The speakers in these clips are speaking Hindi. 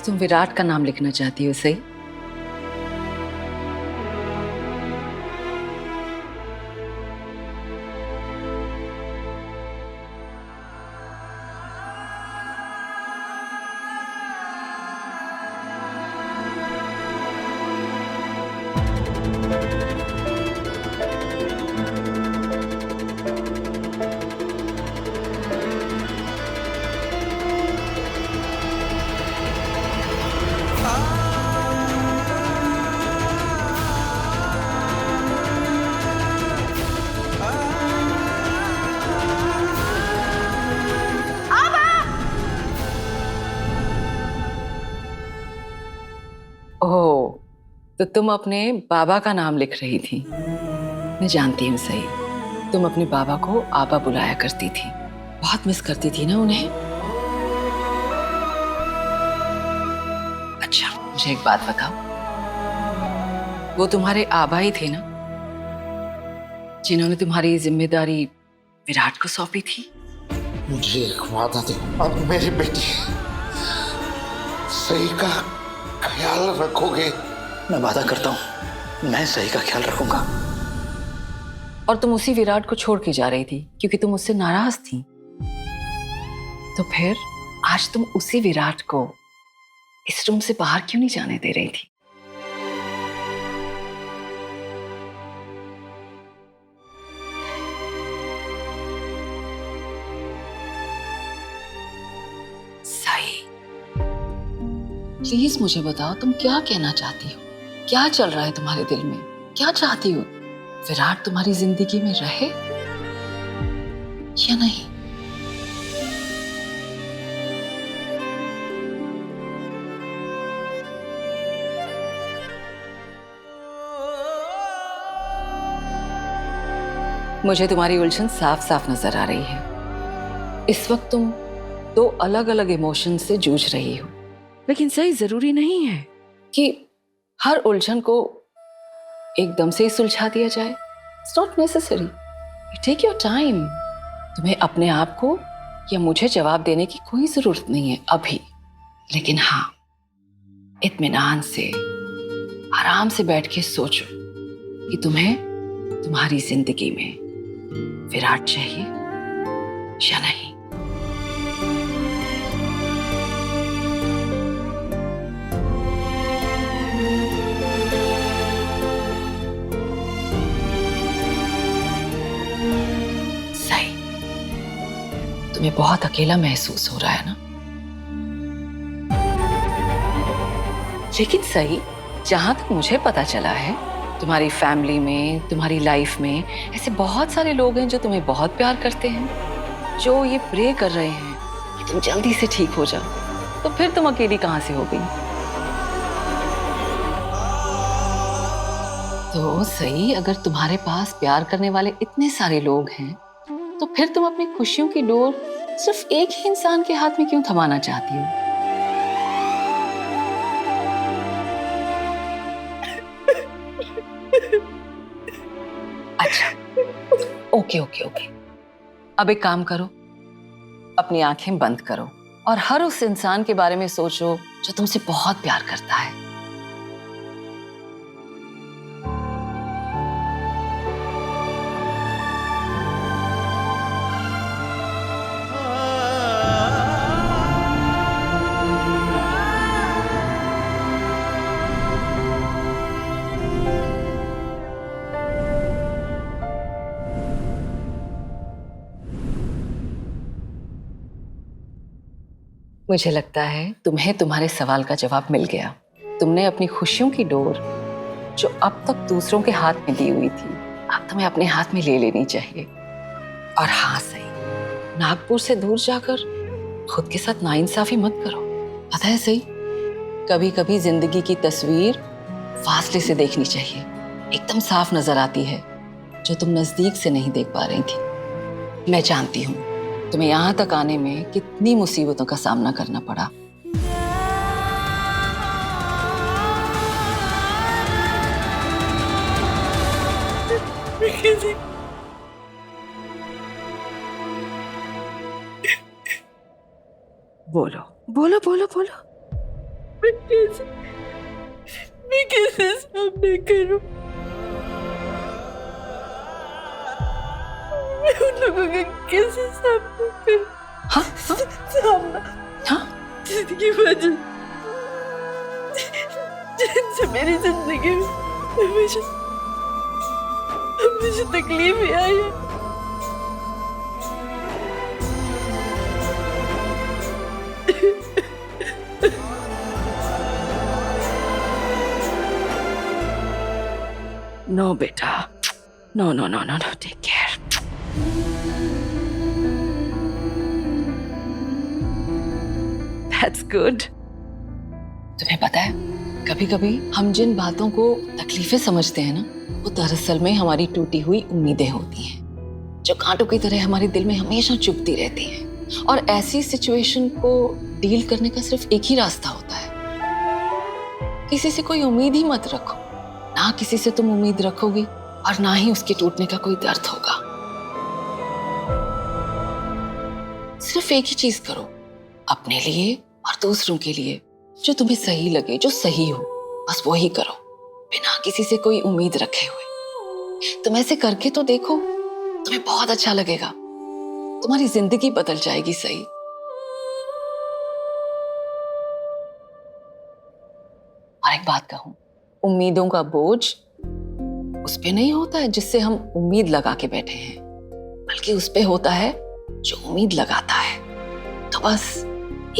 तुम विराट का नाम लिखना चाहती हो, सही? ओह, तो तुम अपने बाबा का नाम लिख रही थी। मैं जानती हूँ, सही। तुम अपने बाबा को आबा बुलाया करती थी, बहुत मिस करती थी ना उन्हें। अच्छा, मुझे एक बात बताओ, वो तुम्हारे आबा ही थे ना जिन्होंने तुम्हारी जिम्मेदारी विराट को सौंपी थी? मुझे एक वादा दो, अब मेरी बेटी सही का ख्याल रखोगे? मैं वादा करता हूँ, मैं सही का ख्याल रखूंगा। और तुम उसी विराट को छोड़ के जा रही थी क्योंकि तुम उससे नाराज थी। तो फिर आज तुम उसी विराट को इस रूम से बाहर क्यों नहीं जाने दे रही थी? सही, प्लीज मुझे बताओ, तुम क्या कहना चाहती हो? क्या चल रहा है तुम्हारे दिल में? क्या चाहती हो? विराट तुम्हारी जिंदगी में रहे या नहीं? मुझे तुम्हारी उलझन साफ साफ नजर आ रही है। इस वक्त तुम दो अलग अलग इमोशन से जूझ रही हो, लेकिन सही जरूरी नहीं है कि हर उलझन को एकदम से ही सुलझा दिया जाए। It's not necessary. Take your time. तुम्हें अपने आप को या मुझे जवाब देने की कोई जरूरत नहीं है अभी। लेकिन हाँ, इत्मीनान से आराम से बैठ के सोचो कि तुम्हें तुम्हारी जिंदगी में विराट चाहिए या नहीं। सही, तुम्हें बहुत अकेला महसूस हो रहा है ना? लेकिन सही, जहां तक मुझे पता चला है, तुम्हारी फैमिली में, तुम्हारी लाइफ में ऐसे बहुत सारे लोग हैं जो तुम्हें बहुत प्यार करते हैं, जो ये प्रे कर रहे हैं कि तुम जल्दी से ठीक हो जाओ। तो फिर तुम अकेली कहां से हो गई? तो सही, अगर तुम्हारे पास प्यार करने वाले इतने सारे लोग हैं, तो फिर तुम अपनी खुशियों की डोर सिर्फ एक ही इंसान के हाथ में क्यों थमाना चाहती हो? अच्छा, ओके ओके ओके। अब एक काम करो, अपनी आंखें बंद करो और हर उस इंसान के बारे में सोचो जो तुमसे बहुत प्यार करता है। मुझे लगता है तुम्हें तुम्हारे सवाल का जवाब मिल गया। तुमने अपनी खुशियों की डोर जो अब तक दूसरों के हाथ में दी हुई थी, अब तुम्हें अपने हाथ में ले लेनी चाहिए। और हाँ सही, नागपुर से दूर जाकर खुद के साथ नाइंसाफी मत करो। पता है सही, कभी कभी जिंदगी की तस्वीर फासले से देखनी चाहिए। एकदम साफ नजर आती है जो तुम नजदीक से नहीं देख पा रही थी। मैं जानती हूँ तुम्हें यहाँ तक आने में कितनी मुसीबतों का सामना करना पड़ा। बोलो बोलो बोलो बोलो। मैं कैसे सामना करूं? मैं उन लोगों का कैसे सामना करूं? हाँ सामना हाँ जिनकी वजह जिनसे मेरी जिंदगी में हमेशा हमेशा तकलीफ ही आई है। नो बेटा, no no no no no, take care. That's good. तुम्हें पता है, कभी कभी हम जिन बातों को तकलीफें समझते हैं ना, वो दरअसल में हमारी टूटी हुई उम्मीदें होती हैं, जो कांटों की तरह हमारे दिल में हमेशा चुभती रहती हैं। और ऐसी सिचुएशन को डील करने का सिर्फ एक ही रास्ता होता है, किसी से कोई उम्मीद ही मत रखो। ना किसी से तुम उम्मीद रखोगी और ना ही उसके टूटने का कोई दर्द होगा। सिर्फ एक ही चीज करो, अपने लिए और दूसरों के लिए जो तुम्हें सही लगे, जो सही हो, बस वो ही करो, बिना किसी से कोई उम्मीद रखे हुए। तुम ऐसे करके तो देखो, तुम्हें बहुत अच्छा लगेगा, तुम्हारी जिंदगी बदल जाएगी। सही। और एक बात कहूं, उम्मीदों का बोझ उस पे नहीं होता है जिससे हम उम्मीद लगा के बैठे हैं, बल्कि उस पे होता है जो उम्मीद लगाता है। तो बस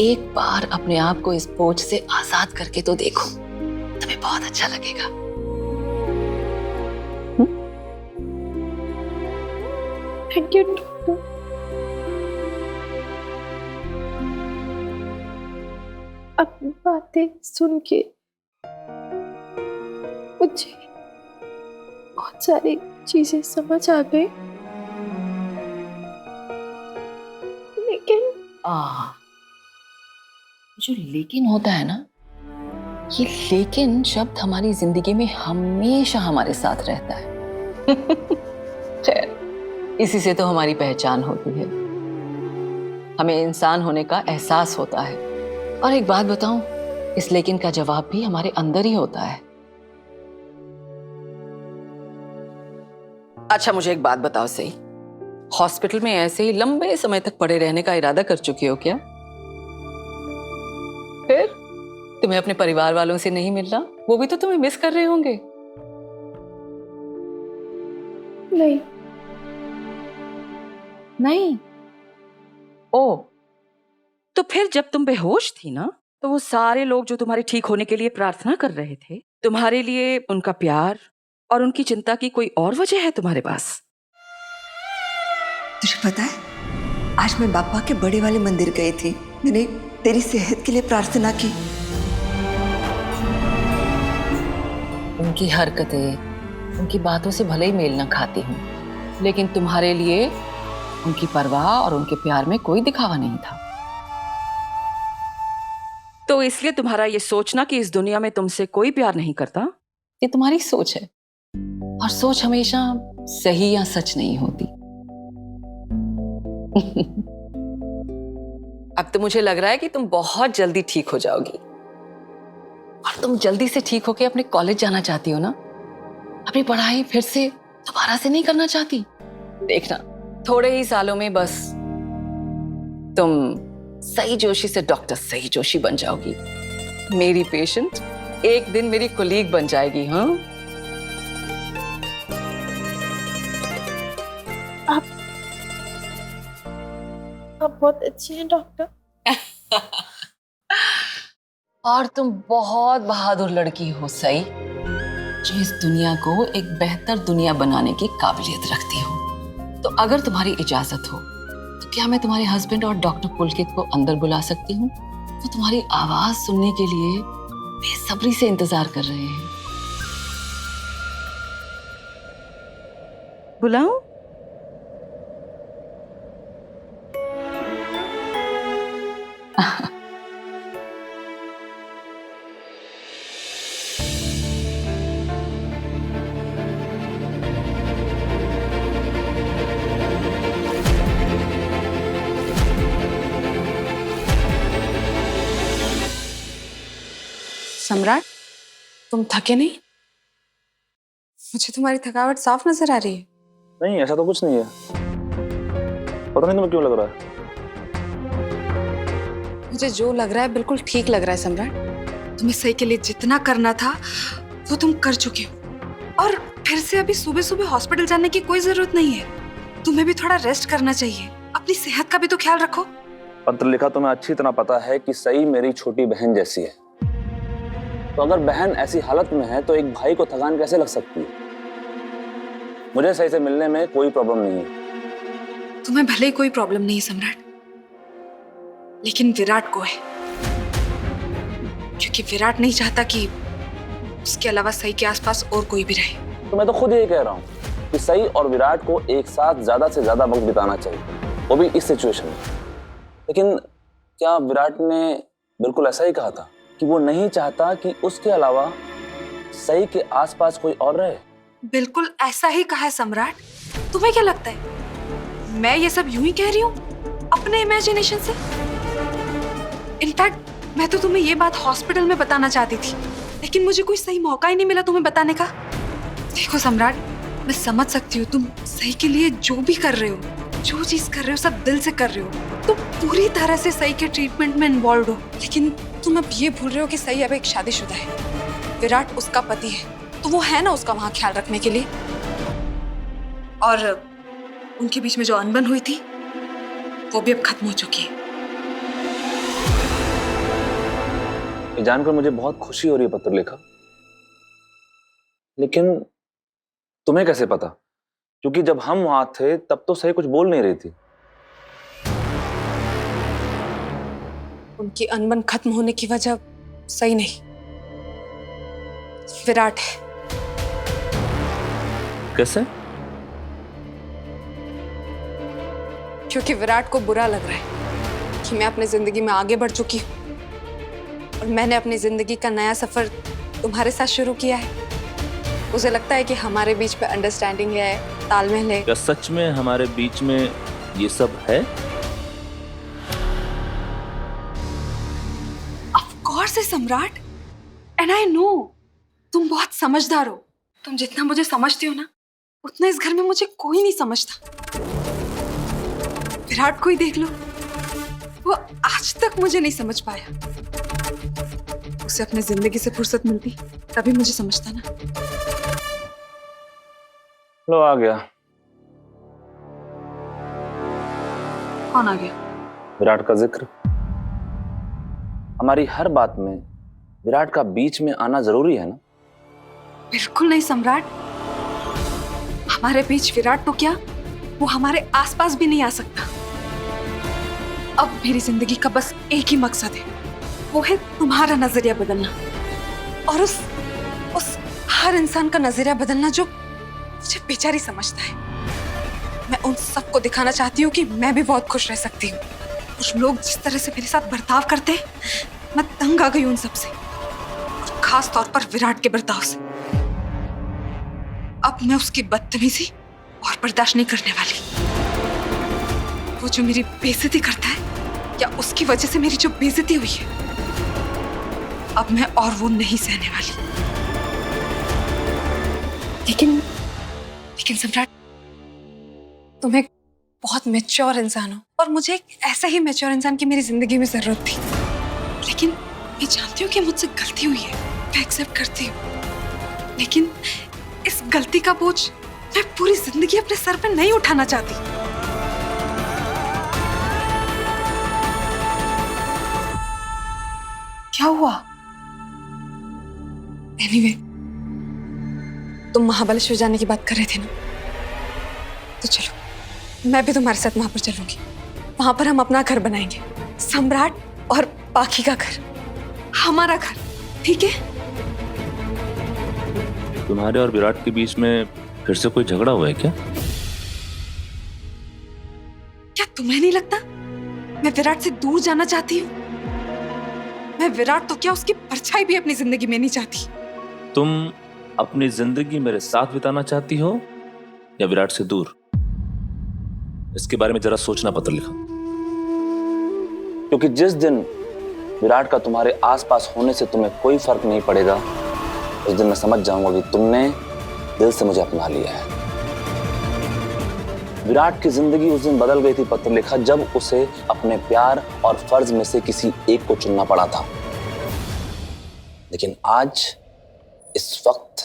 एक बार अपने आप को इस बोझ से आजाद करके तो देखो, तुम्हें बहुत अच्छा लगेगा। Thank you doctor. अपनी बातें सुन के मुझे बहुत सारी चीजें समझ आ गई, लेकिन जो लेकिन होता है ना, ये लेकिन शब्द हमारी जिंदगी में हमेशा हमारे साथ रहता है। खैर, इसी से तो हमारी पहचान होती है, हमें इंसान होने का एहसास होता है। और एक बात बताऊं, इस लेकिन का जवाब भी हमारे अंदर ही होता है। अच्छा, मुझे एक बात बताओ सही, हॉस्पिटल में ऐसे ही लंबे समय तक पड़े रहने का इरादा कर चुकी हो क्या? फिर तुम्हें अपने परिवार वालों से नहीं मिलना? वो भी तो तुम्हें मिस कर रहे होंगे। नहीं। नहीं? ओ, तो फिर जब तुम बेहोश थी ना, तो वो सारे लोग जो तुम्हारे ठीक होने के लिए प्रार्थना कर रहे थे, तुम्हारे लिए उनका प्यार और उनकी चिंता की कोई और वजह है तुम्हारे पास? तुझे पता है, आज मैं बापा के बड़े वाले मंदिर गई थी। मैंने तेरी सेहत के लिए प्रार्थना की। उनकी हरकतें, उनकी बातों से भले ही मेल न खाती हूँ, लेकिन तुम्हारे लिए उनकी परवाह और उनके प्यार में कोई दिखावा नहीं था। तो इसलिए तुम्हारा ये सोचना कि इस दुनिया में तुमसे कोई प्यार नहीं करता, ये तुम्हारी सोच है। और सोच हमेशा सही या सच नहीं होती। अब तो मुझे लग रहा है कि तुम बहुत जल्दी ठीक हो जाओगी, और तुम जल्दी से ठीक होके अपने कॉलेज जाना चाहती हो ना, अपनी पढ़ाई फिर से दोबारा से नहीं करना चाहती। देखना, थोड़े ही सालों में बस तुम सही जोशी से डॉक्टर सही जोशी बन जाओगी। मेरी पेशेंट एक दिन मेरी कोलीग बन जाएगी। हाँ, आप बहुत अच्छी हैं डॉक्टर। और तुम बहुत बहादुर लड़की हो सही, जो इस दुनिया को एक बेहतर दुनिया बनाने की काबिलियत रखती हो। तो अगर तुम्हारी इजाजत हो तो क्या मैं तुम्हारे हस्बैंड और डॉक्टर पुलकित को अंदर बुला सकती हूँ? तो तुम्हारी आवाज सुनने के लिए बेसब्री से इंतजार कर रहे हैं। बुलाऊं? सम्राट, तुम थके नहीं? मुझे तुम्हारी थकावट साफ नजर आ रही है। नहीं, ऐसा तो कुछ नहीं है। पता नहीं तुम्हें क्यों लग रहा है। मुझे जो लग रहा है बिल्कुल ठीक लग रहा है सम्राट। तुम्हें सही के लिए जितना करना था वो तुम कर चुके हो, और फिर से अभी सुबह सुबह हॉस्पिटल जाने की कोई जरूरत नहीं है। तुम्हें भी थोड़ा रेस्ट करना चाहिए। अपनी सेहत का भी तो ख्याल रखो। पत्र लिखा तुम्हें अच्छी तरह पता है कि सई मेरी छोटी बहन जैसी है, तो अगर बहन ऐसी हालत में है तो एक भाई को थकान कैसे लग सकती है। मुझे सही से मिलने में कोई प्रॉब्लम नहीं है। तुम्हें भले ही कोई प्रॉब्लम नहीं है सम्राट, लेकिन विराट को है, क्योंकि विराट नहीं चाहता कि उसके अलावा सई के आसपास और कोई भी रहे। तो मैं तो खुद यही कह रहा हूँ कि सई और विराट को एक साथ ज्यादा से ज्यादा वक्त बिताना चाहिए, वो भी इस सिचुएशन में। लेकिन क्या विराट ने बिल्कुल ऐसा ही कहा था कि वो नहीं चाहता कि उसके अलावा सई के आसपास कोई और रहे? बिल्कुल ऐसा ही कहा है सम्राट। तुम्हें क्या लगता है मैं ये सब यूं ही कह रही हूँ अपने इमेजिनेशन से? इनफैक्ट मैं तो तुम्हें ये बात हॉस्पिटल में बताना चाहती थी, लेकिन मुझे कोई सही मौका ही नहीं मिला तुम्हें बताने का। देखो सम्राट, मैं समझ सकती हूँ तुम सही के लिए जो भी कर रहे हो, जो चीज कर रहे हो सब दिल से कर रहे हो, तुम पूरी तरह से सही के ट्रीटमेंट में इन्वॉल्व हो। लेकिन तुम अब ये भूल रहे हो कि सही अब एक शादीशुदा है, विराट उसका पति है, तो वो है ना उसका वहां ख्याल रखने के लिए। और उनके बीच में जो अनबन हुई थी वो भी अब खत्म हो चुकी है। ये जानकर मुझे बहुत खुशी हो रही है पत्र लेखा, लेकिन तुम्हें कैसे पता? क्योंकि जब हम वहां थे तब तो सही कुछ बोल नहीं रही थी। उनकी अनबन खत्म होने की वजह सही नहीं, विराट है। कैसे? क्योंकि विराट को बुरा लग रहा है कि मैं अपनी जिंदगी में आगे बढ़ चुकी हूँ और मैंने अपनी जिंदगी का नया सफर तुम्हारे साथ शुरू किया है। उसे लगता है कि हमारे बीच में अंडरस्टैंडिंग है, तालमेल है। क्या सच में हमारे बीच में ये सब है? ऑफ कोर्स है सम्राट, एंड आई नो तुम बहुत समझदार हो। तुम जितना मुझे समझते हो ना, उतना इस घर में मुझे कोई नहीं समझता। विराट को ही देख लो, वो आज तक मुझे नहीं समझ पाया। उसे अपने जिंदगी से फुर्सत मिलती तभी मुझे समझता ना। लो आ गया। कौन आ गया? विराट का जिक्र। हमारी हर बात में विराट का बीच में आना जरूरी है ना? बिल्कुल नहीं सम्राट, हमारे बीच विराट तो क्या, वो हमारे आसपास भी नहीं आ सकता। अब मेरी जिंदगी का बस एक ही मकसद है, वो है तुम्हारा नजरिया बदलना, और उस हर इंसान का नजरिया बदलना जो मुझे बेचारी समझता है। मैं उन सबको दिखाना चाहती हूँ कि मैं भी बहुत खुश रह सकती हूँ। कुछ लोग जिस तरह से मेरे साथ बर्ताव करते हैं, मैं तंग आ गई हूँ उन सबसे, और खास तौर पर विराट के बर्ताव से। अब मैं उसकी बदतमीजी और बर्दाश्त नहीं करने वाली। वो जो मेरी बेइज्जती करता है, या उसकी वजह से मेरी जो बेइज्जती हुई है, अब मैं और वो नहीं सहने वाली। लेकिन सम्राट, तुम एक बहुत मैच्योर इंसान हो, और मुझे एक ऐसा ही मैच्योर इंसान की मेरी जिंदगी में जरूरत थी। लेकिन मैं जानती हूँ कि मुझसे गलती हुई है, मैं एक्सेप्ट करती हूँ, लेकिन इस गलती का बोझ मैं पूरी जिंदगी अपने सर पे नहीं उठाना चाहती। क्या हुआ? एनीवे, तुम महाबलेश्वर जाने की बात कर रहे थे ना, तो चलो मैं भी तुम्हारे साथ वहां पर चलूंगी। वहां पर हम अपना घर बनाएंगे, सम्राट और बाकी का घर, हमारा घर, ठीक है? तुम्हारे और विराट के बीच में फिर से कोई झगड़ा हुआ है क्या? क्या तुम्हें नहीं लगता मैं विराट से दूर जाना चाहती हूँ? मैं विराट तो क्या, उसकी परछाई भी अपनी जिंदगी में नहीं चाहती। तुम अपनी जिंदगी मेरे साथ बिताना चाहती हो या विराट से दूर? इसके बारे में जरा सोचना पत्र लिखा। क्योंकि जिस दिन विराट का तुम्हारे आसपास होने से तुम्हें कोई फर्क नहीं पड़ेगा, उस दिन मैं समझ जाऊंगा कि तुमने दिल से मुझे अपना लिया है। विराट की जिंदगी उस दिन बदल गई थी पत्रलेखा, जब उसे अपने प्यार और फर्ज में से किसी एक को चुनना पड़ा था। लेकिन आज इस वक्त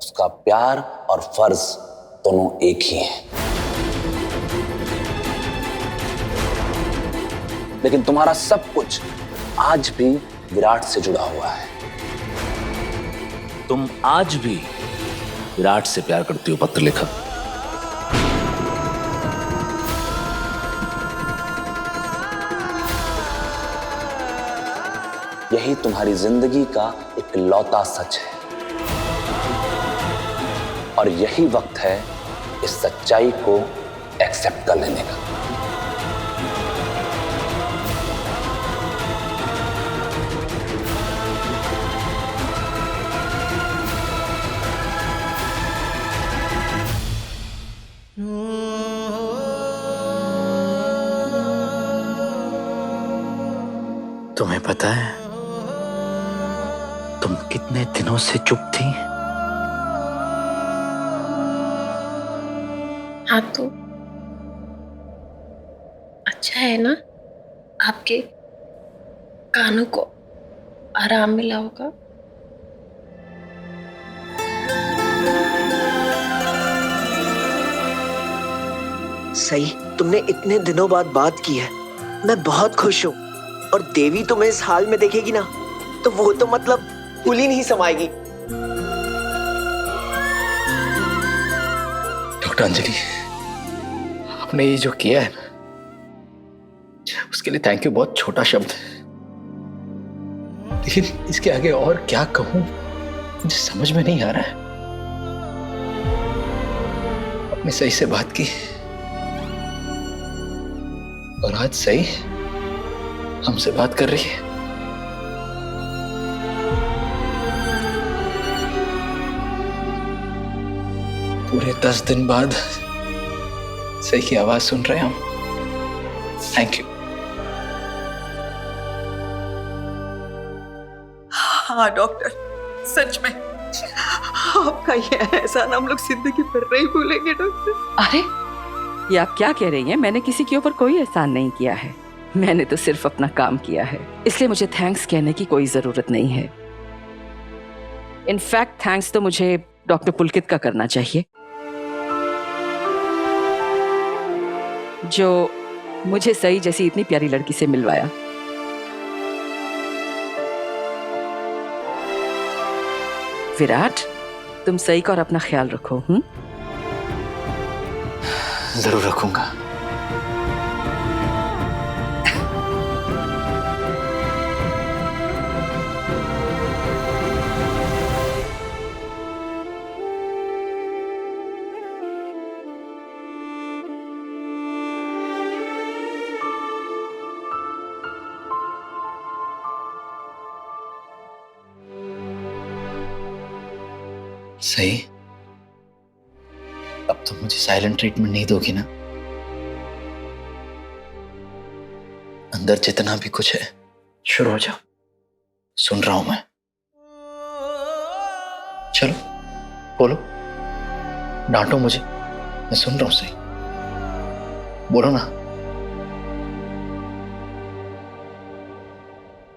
उसका प्यार और फर्ज दोनों एक ही हैं। लेकिन तुम्हारा सब कुछ आज भी विराट से जुड़ा हुआ है। तुम आज भी विराट से प्यार करती हो पत्रलेखा। यही तुम्हारी जिंदगी का इकलौता सच है और यही वक्त है इस सच्चाई को एक्सेप्ट कर लेने का। तुम्हें पता है तुम कितने दिनों से चुप थी? हाँ तो अच्छा है ना, आपके कानों को आराम मिला होगा। सही, तुमने इतने दिनों बाद बात की है, मैं बहुत खुश हूँ। और देवी तुम्हें इस हाल में देखेगी ना तो वो तो मतलब भूल ही नहीं समाएगी। डॉक्टर अंजलि, आपने ये जो किया है ना, उसके लिए थैंक यू बहुत छोटा शब्द है, लेकिन इसके आगे और क्या कहूं मुझे समझ में नहीं आ रहा है। आपने सही से बात की और आज सही हमसे बात कर रही है। पूरे 10 दिन बाद सही की आवाज सुन रहे हैं हम। Thank you. हाँ डॉक्टर, सच में आपका ये एहसान हम लोग जिंदगी भर नहीं भूलेंगे डॉक्टर। अरे ये आप क्या कह रही हैं? मैंने किसी के ऊपर कोई एहसान नहीं किया है। मैंने तो सिर्फ अपना काम किया है, इसलिए मुझे थैंक्स कहने की कोई जरूरत नहीं है। इनफैक्ट थैंक्स तो मुझे डॉक्टर पुलकित का करना चाहिए, जो मुझे सही जैसी इतनी प्यारी लड़की से मिलवाया। विराट, तुम सही का और अपना ख्याल रखो। जरूर रखूंगा। सही, अब तो मुझे साइलेंट ट्रीटमेंट नहीं दोगी ना? अंदर जितना भी कुछ है शुरू हो जाओ, सुन रहा हूं मैं। चलो बोलो, डांटो मुझे, मैं सुन रहा हूं। सही बोलो ना।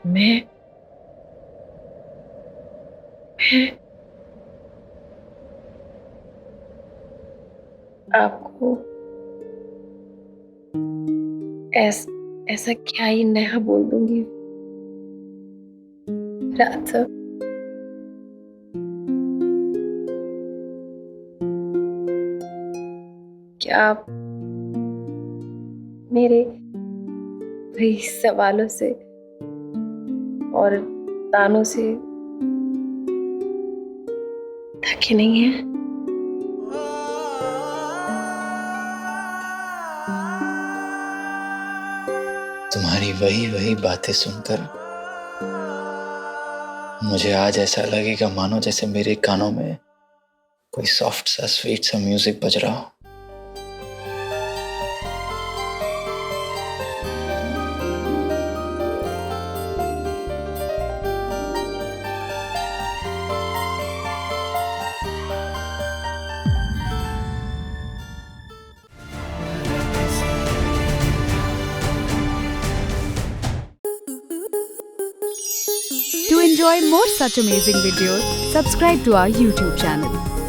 मैं आपको ऐसा क्या ही नया बोल दूंगी रात साहब। क्या आप मेरे वही सवालों से और तानों से थके नहीं हैं? तुम्हारी वही वही बातें सुनकर मुझे आज ऐसा लगेगा मानो जैसे मेरे कानों में कोई सॉफ्ट सा स्वीट सा म्यूजिक बज रहा हो। enjoy more such amazing videos, subscribe to our YouTube channel.